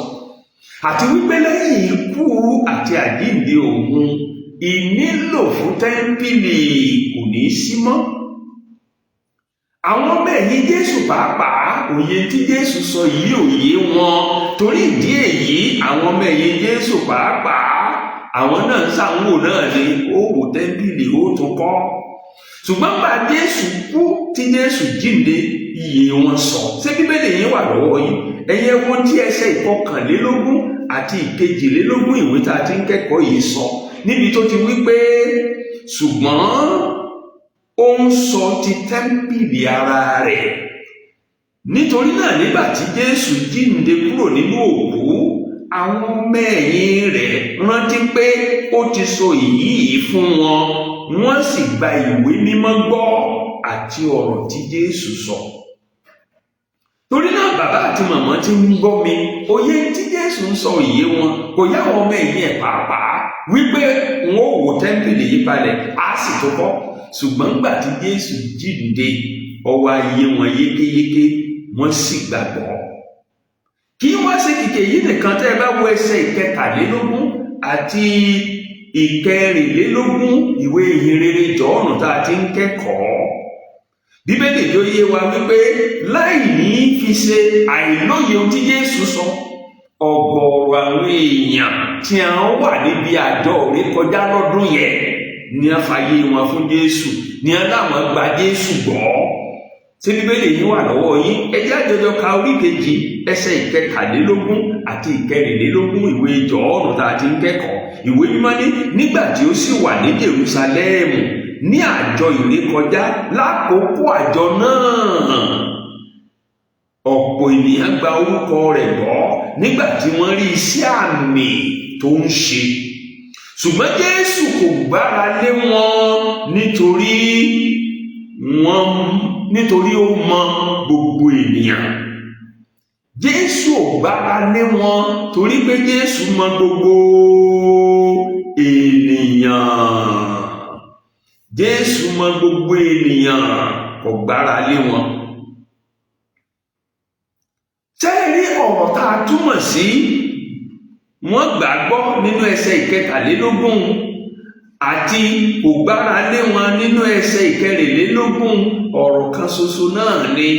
àti wípé lẹ́yìn ikú àti àjíǹde òun ìnílò fún tẹ́ḿpìlì kò ní sí mọ́. Àwọn ọmọ ẹ̀yìn Jésù pàápàá òye tí Jésù sọ yìí ò yé wọn, torí ìdí èyí àwọn ọmọ ẹ̀yìn Jésù pàápàá àwọn náà ń ṣàwò náà ni ó wò tẹ́ḿpìlì ó tún kọ́. Ṣùgbọ́n bá Jésù kú tí Jésù jíǹde iye wọn sọ. Ṣé Bíbélì yín wà lọ́wọ́ yín? Ẹ̀yin ẹ wo tí ẹsẹ̀ ìkọkànlélógún àti ìkejìlélógún ìwé tá a ti ń kẹ́kọ̀ọ́ yìí sọ, níbi tó ti wí pé ṣùgbọ́n ó ń sọ ti tẹ́ḿpìlì ara rẹ̀. Nítorí náà nígbà tí Jésù jíǹde kúrò nínú òkú, àwọn ọmọ ẹ̀yìn rẹ̀ rántí pé ó ti sọ èyí fún wọn, wọ́n sì gba ìwé mímọ́ gbọ́ àti ọ̀rọ̀ tí Jésù sọ. Torí náà bàbá àti màmá tí ń gbọ́ mi, òye tí Jésù ń sọ òye wọn kò yá àwọn ọmọ ẹ̀yìn ẹ̀ pàápàá wípé wọn ò wò tẹ́ḿpìlì yìí balẹ̀ á sì tó kọ́. Ṣùgbọ́n nígbà tí Jésù jíǹde ó wá yé wọn yékéyéké, wọ́n sì gbàgbọ́. Kí wọ́n ṣe kìkì yìí nìkan, tẹ́ ẹ bá wo ẹsẹ̀ ìkẹtàlélógún àti ìkẹrìnlélógún ìwé ìhìnrere Jọ́ọ̀nù tá a ti ń kẹ́kọ̀ọ́, Bíbélì ló yé wa wípé láì ní fi ṣe àìlóye ohun tí Jésù sọ, ọ̀gọ̀ọ̀rọ̀ àwọn èèyàn tí a wà níbi àjọ ìrékọjá lọ́dún yẹn ní a fàyè wọn fún Jésù, ní a láwọn gba Jésù gbọ́. Ṣé Bíbélì yín wà lọ́wọ́ yín? Ẹ jẹ́ àjọjọ ka orí kejì ẹsẹ̀ ìkẹtàlélógún àti ìkẹrìnlélógún ìwé Jọ́ọ̀nù tá a ti ń kẹ́kọ̀ọ́. Ìwé mímọ́ ní nígbà tí ó sì wà ní Jerúsálẹ́mù ní àjọ ìrékọjá lákòókò àjọ náà, ọ̀pọ̀ ènìyàn gba orúkọ rẹ̀ gbọ́ nígbà tí wọ́n rí iṣẹ́ àmì tó ń ṣe. Ṣùgbọ́n Jésù kò gbára lé wọn nítorí ó mọ gbogbo ènìyàn. Jésù ò gbára lé wọn torí pé Jésù mọ gbogbo ènìyàn. Jésù mọ gbogbo ènìyàn, kò gbára lé wọn. Tẹ́rí ọ̀rọ̀ tá a túmọ̀ sí wọ́n gbàgbọ́ nínú ẹsẹ̀ ìkẹtàlélógún àti kò gbára lé wọn nínú ẹsẹ̀ ìkẹrìnlélógún, ọ̀rọ̀ kan ṣoṣo náà ni.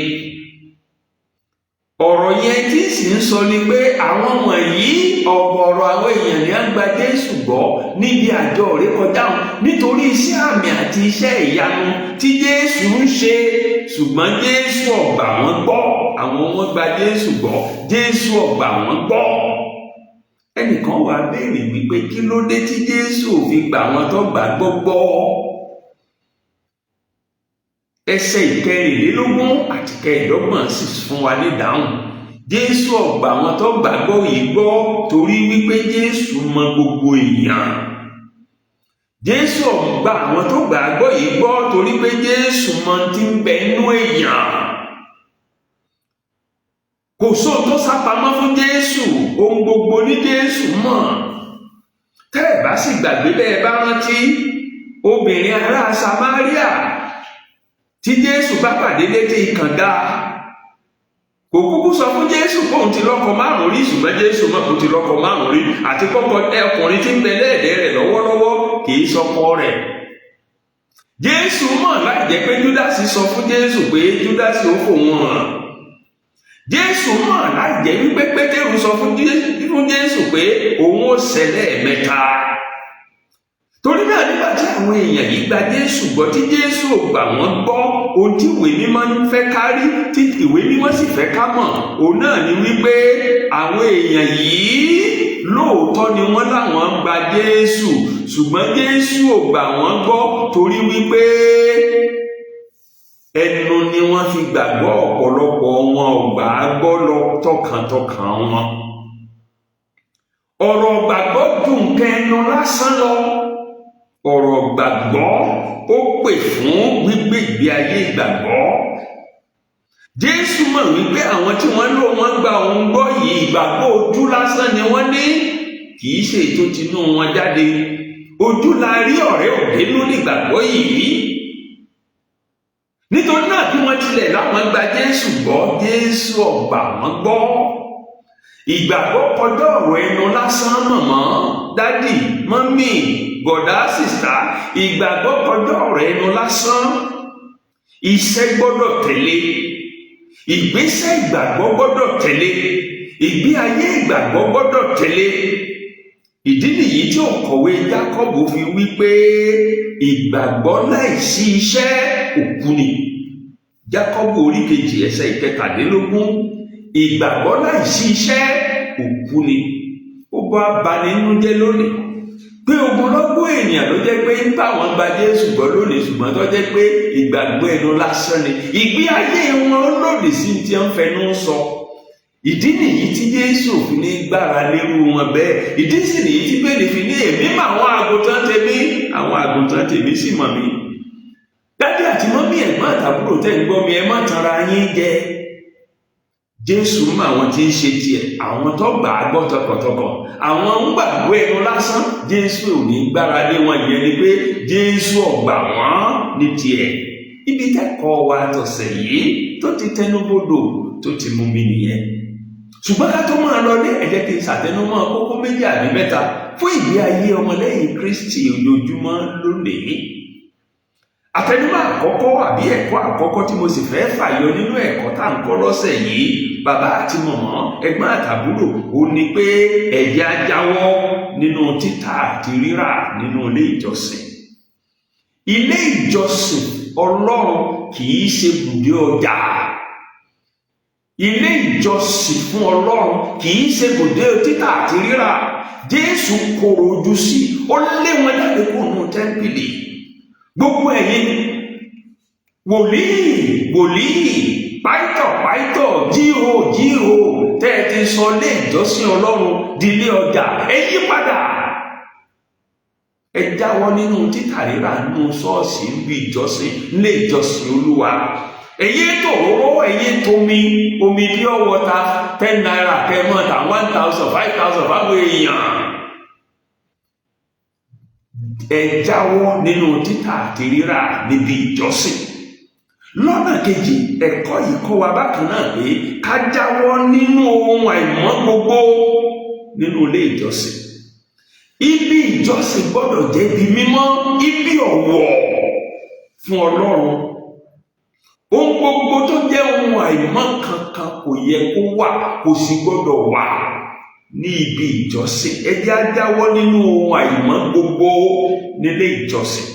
Ọ̀rọ̀ yẹn tí sì ń sọ ni pé àwọn wọ̀nyí ọ̀gọ̀ọ̀rọ̀ àwọn èèyàn ní á gba Jésù gbọ́ níbi àjọ ìrékọjá wọn nítorí iṣẹ́ àmì àti iṣẹ́ ìyanu tí Jésù ń ṣe. Ṣùgbọ́n Jésù ò gbà wọ́n gbọ́. Àwọn wọn gba Jésù gbọ́, Jésù ò gbà wọ́n gbọ́. Ẹnìkan wá béèrè wípé kí ló dé tí Jésù ò fi gbà wọ́n tó gbàgbọ́ gbọ́? Ẹsẹ̀ ìkẹrìnlélógún àti kẹẹ̀dọ́gbọ̀n sì fún wa ní ìdáhùn. Jésù ò gbà wọ́n tó gbàgbọ́ yìí gbọ́ torí wípé Jésù mọ gbogbo èèyàn. Jésù ò gbà àwọn tó gbàgbọ́ yìí gbọ́ torí pé Jésù mọ tí ń bẹ nínú èèyàn. Kò sóhun tó sápamọ́ fún Jésù, ohun gbogbo ní Jésù mọ̀. Tẹ́ ẹ bá sì gbàgbé, bẹ́ẹ̀ bá rántí obìnrin ará Samaria tí Jésù bá pàdé létí kànga, kò kúkú sọ fún Jésù pé òun ti lọ́kọ 5 rí, ṣùgbọ́n Jésù mọ̀ pé ó ti lọ́kọ 5 rí, àti kọ́kọ́ ọkùnrin tí ń bẹ lẹ́ẹ̀dẹ́ rẹ̀ lọ́wọ́lọ́wọ́ kì í sọkọ rẹ̀. Jésù mọ̀ láì jẹ́ pé Júdásì sọ fún Jésù pé Júdásì ó fòun hàn. Jésù mọ̀ láì jẹ́ wípé Pétérù sọ fún Jésù pé òun ó ṣẹlẹ̀ mẹ́ta. Torí náà nígbà tí àwọn èèyàn yìí gba Jésù gbọ́ tí Jésù ò gbà wọ́n gbọ́, ohun tí ìwé mímọ́ ń fẹ́ kárí, tí ìwé mímọ́ sì fẹ́ ká mọ̀, òun náà ni wípé àwọn èèyàn yìí lóòótọ́ ni wọ́n láwọn gba Jésù, ṣùgbọ́n Jésù ò gbà wọ́n gbọ́ torí wípé ẹnu ni wọ́n fi gbàgbọ́. Ọ̀pọ̀lọpọ̀ wọn ò gbà á gbọ́ lọ tọkàntọkàn wọn. Ọ̀rọ̀ gbàgbọ́ dùn kẹnu lásán lọ. Ọ̀rọ̀ gbàgbọ́ ó pè fún gbígbé ìgbé ayé ìgbàgbọ́. Jésù mọ̀ wípé àwọn tí wọ́n lò wọ́n gba òun gbọ́ yìí ìgbàgbọ́ ojú lásán ni wọ́n ní, kì í ṣe ètò tinú wọn jáde. ojú la rí ọ̀rẹ́ òdenu nígbàgbọ́ yìí. Nítorí náà bí wọ́n tilẹ̀ láwọn gba Jésù gbọ́, Jésù ò gbà wọ́n gbọ́. Ìgbàgbọ́ kọjá ọ̀rọ̀ ẹnu lásán. mọ̀mọ́, dádì, mọ́mì, bọ̀dá, sìsá, ìgbàgbọ́ kọjá ọ̀rọ̀ ẹnu lásán. Iṣẹ́ gbọ́dọ̀ tẹ̀lé, ìgbésẹ̀ ìgbàgbọ́ gbọ́dọ̀ tẹ̀lé, ìgbé ayé ìgbàgbọ́ gbọ́dọ̀ tẹ̀lé. Ìdí nìyí tí òǹkọ̀wé Jákọ́bù fi wí pé ìgbàgbọ́ láìsí iṣẹ́ òkú ni. Jákọ́bù orí 2 ẹsẹ̀ 17. Ìgbàgbọ́ láìsí iṣẹ́ òkú ni. Ó bá bani nínú jẹ́ lónìí pé ogunlọ́gọ̀ ènìyàn ló jẹ́ pé ń bá wọn gba Jésù gbọ́ lónìí, ṣùgbọ́n tó jẹ́ pé ìgbàgbọ́ ẹnu lásán ni. Ìgbé ayé wọn lòdì sí tí wọ́n fẹnu sọ. Ìdí nìyí tí Jésù fi ní gbára lérú wọn bẹ́ẹ̀. Ìdí sì nìyí tí bẹ́ẹ̀ fi ní èmi mọ àwọn àgùntàn tèmi, àwọn àgùntàn tèmi sì mọ̀ mí. Dádì àti mọ́mí, ẹ̀gbọ́n àtàbúrò tẹ́ ń gbọ́ mi, ẹ má tanra yín jẹ. Jésù mọ àwọn tí ń ṣe tiẹ̀, àwọn tó gbà á gbọ́ tọkàntọkàn, àwọn ń gbàgbọ́ ẹnu lásán. Jésù ò ní gbára lé wọn. Ìyẹn ni pé Jésù ò gbà wọ́n ní tiẹ̀. Ibi kẹ́kọ̀ọ́ wa tọ̀sẹ̀ yìí tó ti tẹnubodò tó ti mú mi nìyẹn. Ṣùgbọ́n ká tó máa lọ ní ẹ jẹ́ kí n ṣàtẹnumọ́ kókó 2 àbí 3 fún ìgbé ayé ọmọlẹ́yìn Kristi ojoojúmọ́ lónìí. Àtẹnumọ́ àkọ́kọ́ àbí ẹ̀kọ́ àkọ́kọ́ tí mo sì fẹ́ fàyọ nínú ẹ̀kọ́ tá à ń kọ́ lọ́sẹ̀ yìí, bàbá àti mọ̀mọ́, ẹ̀gbọ́n àtàbúrò, ó ní pé ẹ jẹ́ á jáwọ́ nínú títà àti rírà nínú ilé ìjọsìn. Ilé ìjọsìn Ọlọ́run kì í ṣe ibùdó ọjà. Ilé ìjọsìn fún Ọlọ́run kì í ṣe ibùdó títà àti rírà. Jésù kòrò ojú sí, ó lé wọn jáde kúrò nínú tẹ́ḿpìlì. Gbogbo ẹ̀yin wòlíì, pàìtọ̀, jíhò tẹ́ ẹ ti sọ ilé ìjọsìn Ọlọ́run di ilé ọjà, ẹ yí padà. Ẹ jáwọ́ nínú títà rírà nínú ṣọ́ọ̀ṣì, níbi ìjọsìn, ilé ìjọsìn Olúwa. Èyí tó owó, èyí tó omi pure water 10 naira kẹmọ́ta 1,000 5,000 fáwọn èèyàn. Ẹ jáwọ́ nínú títà àti rírà níbi ìjọsìn. Lọ́nà kejì, ẹ̀kọ́ yìí kọ́ wa bákan náà pé ká jáwọ́ nínú ohun àìmọ́ gbogbo nínú ilé ìjọsìn. Ibi ìjọsìn gbọ́dọ̀ jẹ́ ibi mímọ́, ibi ọ̀wọ̀ fún Ọlọ́run. Ohun gbogbo tó jẹ́ ohun àìmọ́ kankan kò yẹ kó wà, kò sì gbọ́dọ̀ wà ní ibi ìjọsìn. Ẹ jẹ́ á jáwọ́ nínú ohun àìmọ́ gbogbo nílé ìjọsìn,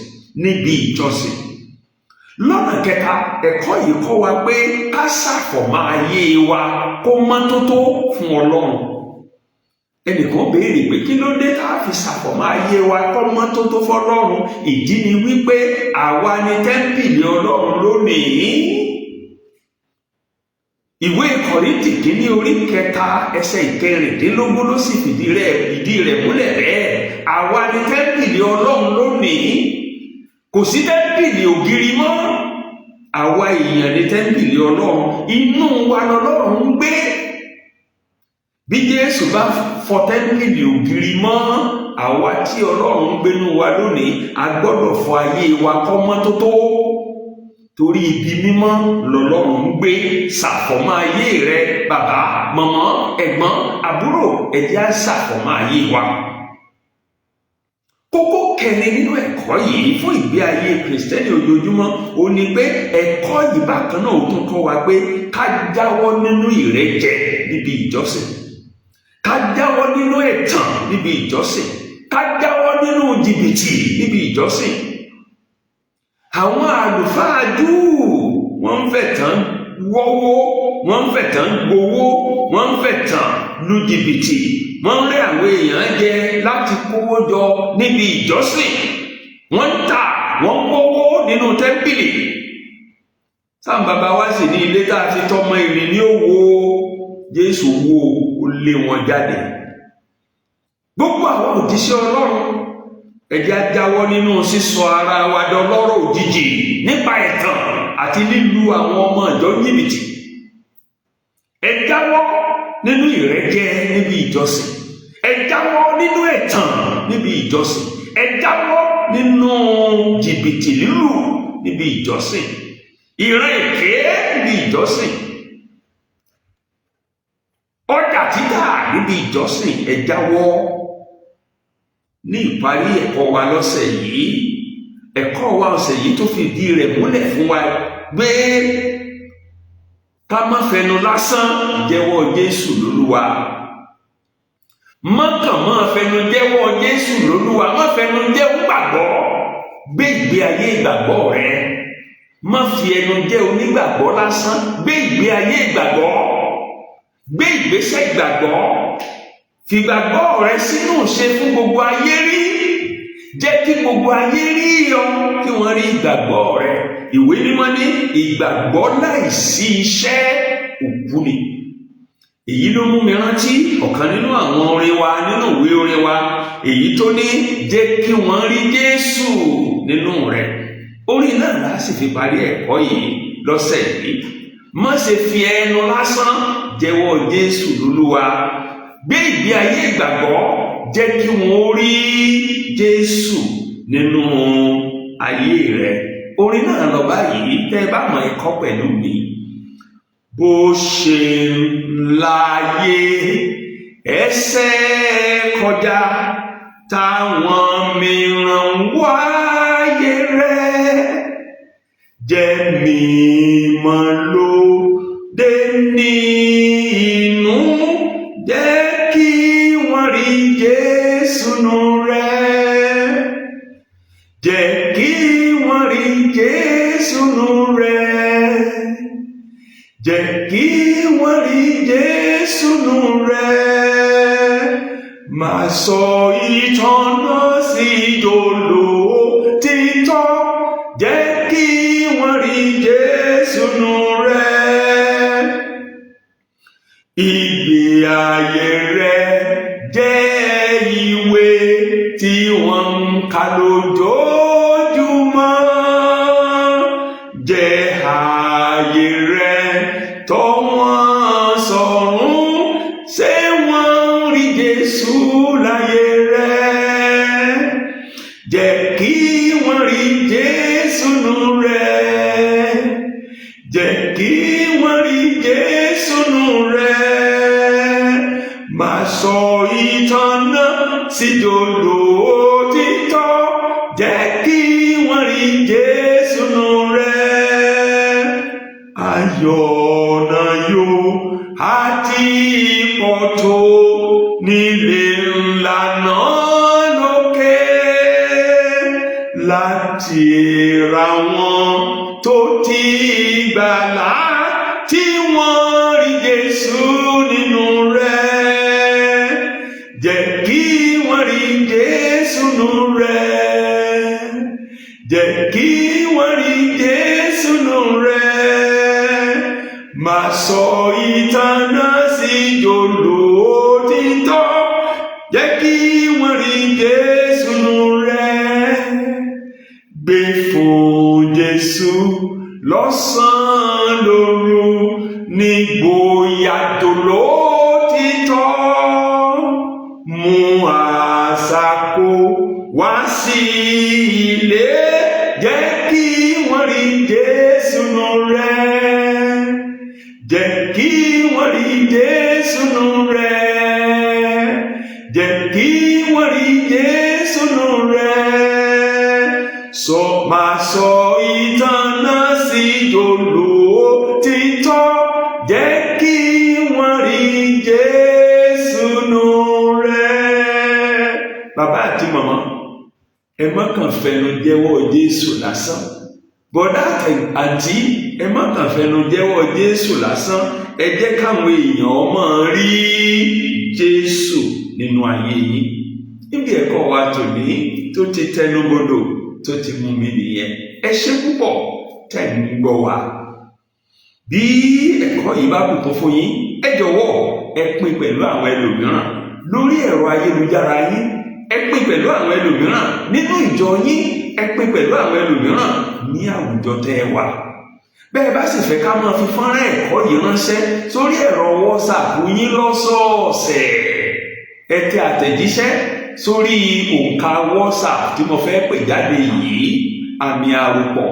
níbi ìjọsìn. Lọ́nà kẹta, ẹ̀kọ́ yìí kọ́ wa pé ká ṣàfọ̀mọ́ ayé wa kó mọ́ tótó fún Ọlọ́run. Ẹnìkan béèrè pé kí ló dé tá a fi ṣàfọ̀mọ́ ayé wa kó mọ́ tótó fọ́lọ́run? Ìdí ni wípé àwa ni tẹ́ḿpìlì Ọlọ́run lónìí. Ìwé Kọ́ríńtì kínní orí 3 ẹsẹ̀ 16 ló sì fìdí rẹ̀ múlẹ̀ rẹ̀. Àwa ni tẹ́ḿpìlì Ọlọ́run lónìí. Kò sí tẹ́ḿpìlì ògiri mọ́. Àwa èèyàn ni tẹ́ḿpìlì Ọlọ́run. Inú wa lọ́lọ́run ń gbé. Bí Jésù bá fọ́ tẹ́ḿpìlì ògiri mọ́, àwa tí Ọlọ́run ń gbénú wa lónìí, a gbọ́dọ̀ fọ ayé wa kó mọ́ tótó. Torí ibi mímọ́ lọ́lọ́run ń gbé. Ṣàfọ̀mọ́ ayé rẹ, bàbá, màmá, ẹ̀gbọ́n, àbúrò, ẹ jẹ́ á ṣàfọ̀mọ́ ayé wa. Kókó kẹrin nínú ẹ̀kọ́ yìí fún ìgbé ayé Kìrìsìtẹ́nì ojoojúmọ́ ó ní pé ẹ̀kọ́ yìí bákan náà ó tún kọ́ wa pé ká jáwọ́ nínú ìrẹ́jẹ níbi ìjọsìn, ká jáwọ́ nínú ẹ̀tàn níbi ìjọsìn, ká jáwọ́ nínú jìbìtì níbi ìjọsìn. Àwọn àlùfáà Júù wọ́n ń fẹ̀tàn wọ́wọ́, wọ́n ń fẹ̀tàn gbowó, wọ́n ń fẹ̀tàn lu jìbìtì, wọ́n ń rẹ́ àwọn èèyàn jẹ láti kówó jọ níbi ìjọsìn. Wọ́n ń tà, wọ́n ń kówó nínú tẹ́ḿpìlì. Sáà bàbá wa sì ní ilé tá a ti tọmọ ìrìn ní òwò. Jésù wo ó lé wọn jáde. Gbogbo àwọn òjíṣẹ́ Ọlọ́run, ẹ jẹ́ á jáwọ́ nínú sísọ ara wa dọlọ́rọ̀ òjijì nípa ẹ̀tàn àti lílu àwọn ọmọ ìjọ jìbìtì. Ẹ jáwọ́ nínú ìrẹ́jẹ níbi ìjọsìn. Ẹ jáwọ́ nínú ẹ̀tàn níbi ìjọsìn. ẹ jáwọ́ nínú jìbìtì lílù níbi ìjọsìn, ìran èké níbi ìjọsìn, ọjà títà níbi ìjọsìn. Ẹ jáwọ́. Ní ìparí ẹ̀kọ́ wa lọ́sẹ̀ yìí, ẹ̀kọ́ wa ọ̀sẹ̀ yìí tó fi ìdí rẹ̀ múlẹ̀ fún wa pé ká má fẹnu lásán jẹ́wọ́ Jésù lólúwa. Mọ́kàn máa fẹnu jẹ́wọ́ Jésù lólúwa, má fẹnu jẹ́wọ́ gbàgbọ́. Gbé ìgbé ayé ìgbàgbọ́ rẹ. Má fi ẹnu jẹ́ onígbàgbọ́ lásán, gbé ìgbé ayé ìgbàgbọ́. Gbé ìgbésẹ̀ ìgbàgbọ́. Fìgbàgbọ́ rẹ sínú ṣe fún gbogbo ayé rí. Jẹ́ kí gbogbo ayé rí ọ, kí wọ́n rí ìgbàgbọ́ rẹ. Ìwé mímọ́ ní ìgbàgbọ́ láìsí iṣẹ́ òkú ni. Èyí ló mú mi rántí ọ̀kan nínú àwọn orin wa nínú ìwé orin wa, èyí tó ní jẹ́ kí wọ́n rí Jésù nínú rẹ̀. Orin náà la sì fi parí ẹ̀kọ́ yìí lọ́sẹ̀ yìí. Má ṣe fi ẹnu lásán jẹ́wọ́ Jésù lólúwa. Gbé ìgbé ayé ìgbàgbọ́, jẹ́ kí wọ́n rí Jésù nínú ayé rẹ̀. Orin náà lọ báyìí, tẹ́ bá mọ̀ ẹ̀kọ́ pẹ̀lú mi. Bó ṣe ń láyé ẹsẹ̀ kọjá, táwọn mìíràn wáyé rẹ̀, jẹ́ mímọ́ lóde nínú, jẹ́ kí wọ́n rí Jésù nù rẹ̀, jẹ́ kí wọ́n rí Jésù nù rẹ̀, jẹ́ kí wọ́n rí Jésù nù rẹ̀. Máa sọ ìtàn náà sí olóòtítọ́, jẹ́ kí wọ́n rí Jésù nù rẹ̀. Ìgbé ayé rẹ̀ jẹ́ ìwé tí wọ́n ń kà lójoojúmọ́, jẹ́ ààyè rẹ̀ tọ́ wọn sọ́run, ṣé wọ́n rí Jésù láyé rẹ̀, jẹ́ kí wọ́n rí Jésù nù rẹ̀, jẹ́ kí wọ́n rí Jésù nù rẹ̀. Máa sọ ìtàn náà sí olóòtítọ́, jẹ́ kí wọ́n rí Jésù nù rẹ̀. Ayọ̀ náà yóò àti pọ̀ tó nílé ńlá náà lókè, láti ra wọn tó ti gbàlà, tí wọ́n rí Jésù nínú rẹ̀, jẹ́ kí wọ́n rí Jésù nínú rẹ̀, jẹ́ kí wọ́n rí Jésù nínú rẹ̀. Máa sọ ìtàn náà sí olóòtítọ́, jẹ́ kí wọ́n rí Jésù nínú rẹ̀. Gbé fún Jésù lọ́sàn-án lóru, nígboyà tòlótítọ́, mú àṣàkò wá sí ilé, jẹ́ kí wọ́n rí Jésù nù rẹ̀, jẹ́ kí wọ́n rí Jésù nù rẹ̀, jẹ́ kí wọ́n rí Jésù nù rẹ̀. Máa sọ ìtàn náà sí olóòtítọ́, jẹ́ kí wọ́n rí Jésù nù rẹ̀. Bàbá àti màmá, ẹ má kàn fẹnu jẹ́wọ́ Jésù lásán. Bọ̀dá àti ẹ má kàn fẹnu jẹ́wọ́ Jésù lásán. Ẹ jẹ́ káwọn èèyàn máa rí Jésù nínú ayé yín. Níbi ẹ̀kọ́ wa tòní tó ti tẹnubodò tó ti mú mi nìyẹn. Ẹ ṣé púpọ̀ tẹ́ ń gbọ́ wa. Bí ẹ̀kọ́ yìí bá bùkún fún yín, ẹ jọ̀wọ́ ẹ pín pẹ̀lú àwọn ẹlòmíràn lórí ẹ̀rọ ayélujára yín. Ẹ pín pẹ̀lú àwọn ẹlòmíràn nínú ìjọ yín. Ẹ pín pẹ̀lú àwọn ẹlòmíràn ní àwùjọ tẹ́ ẹ wà. Bẹ́ẹ̀ bá sì fẹ́ ká máa fi fọ́nrán ẹ̀kọ́ yìí ránṣẹ́ sórí ẹ̀rọ WhatsApp yín lọ́sọ̀ọ̀sẹ̀, ẹ tẹ àtẹ̀jíṣẹ́ sórí òǹkà WhatsApp tí mo fẹ́ pè jáde yìí, àmì àròpọ̀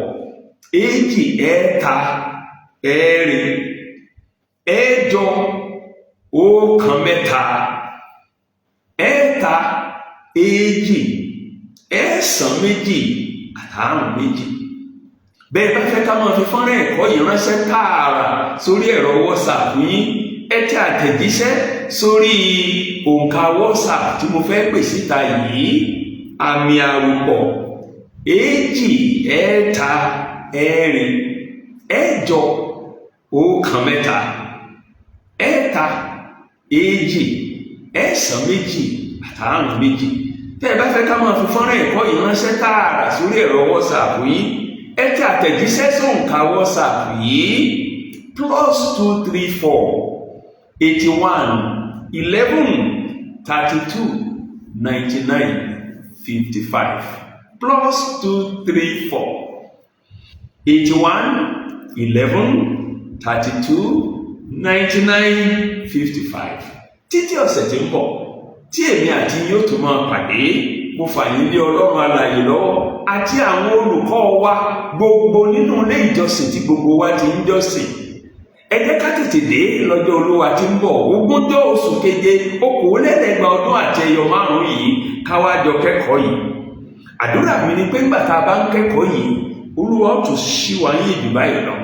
2 ẹ̀ta 4 ẹ̀jọ 1 mẹ́ta 2 2 ẹ̀sán 2 àtàrùn 2. bẹ́ẹ̀ bá fẹ́ ká máa fi fọ́nrán ẹ̀kọ́ yìí ránṣẹ́ tààrà sórí ẹ̀rọ WhatsApp yín, ẹ tẹ àtẹ̀jíṣẹ́ sórí òǹkà WhatsApp tí mo fẹ́ pè síta yìí, àmì àròpọ̀ 2 ẹ̀ta 4 ẹ̀jọ 1 mẹ́ta 2 2 ẹ̀sán 2 àtàrùn 2. tẹ́ ẹ bá fẹ́ ká máa fi fọ́nrán ẹ̀kọ́ yìí ránṣẹ́ tààrà sórí ẹ̀rọ WhatsApp yín, ẹ tẹ àtẹ̀jíṣẹ́ sóǹkà WhatsApp yìí +234 81 11 32 99 55 +234 81 11 32 99 55. títí ọ̀sẹ̀ tí ń bọ̀ tí èmi àti yóò tún máa pàdé, mo fà yín lé Ọlọ́run alààyè lọ́wọ́ àti àwọn olùkọ́ wa gbogbo nínú ilé ìjọsìn tí gbogbo wa ti ń jọ́sìn. ẹ jẹ́ ká tètè dé lọ́jọ́ Olúwa tí ń bọ̀ 20 oṣù keje 2023 ọdún àti ẹyọ 5 yìí, káwá jọ kẹ́kọ̀ọ́ yìí. àdúrà mi ni pé ńgbà tá a bá ń kẹ́kọ̀ọ́ yìí, Olúwa ó tún ṣí wa yé jù báyìí lọ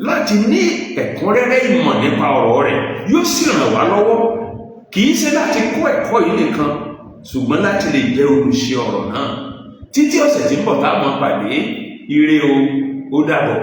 láti ní ẹ̀kúnrẹ́rẹ́ ìmọ̀ nípa ọ̀rọ̀ rẹ̀, yóò sì ràn wá lọ́wọ́, kì í ṣe láti kọ́ ẹ̀kọ́ yìí nìkan, ṣùgbọ́n láti lè jẹ́ olùṣe ọ̀rọ̀ náà. títí ọ̀sẹ̀ tí ń bọ̀ tá a máa pàdé, ire o, ó dàbọ̀.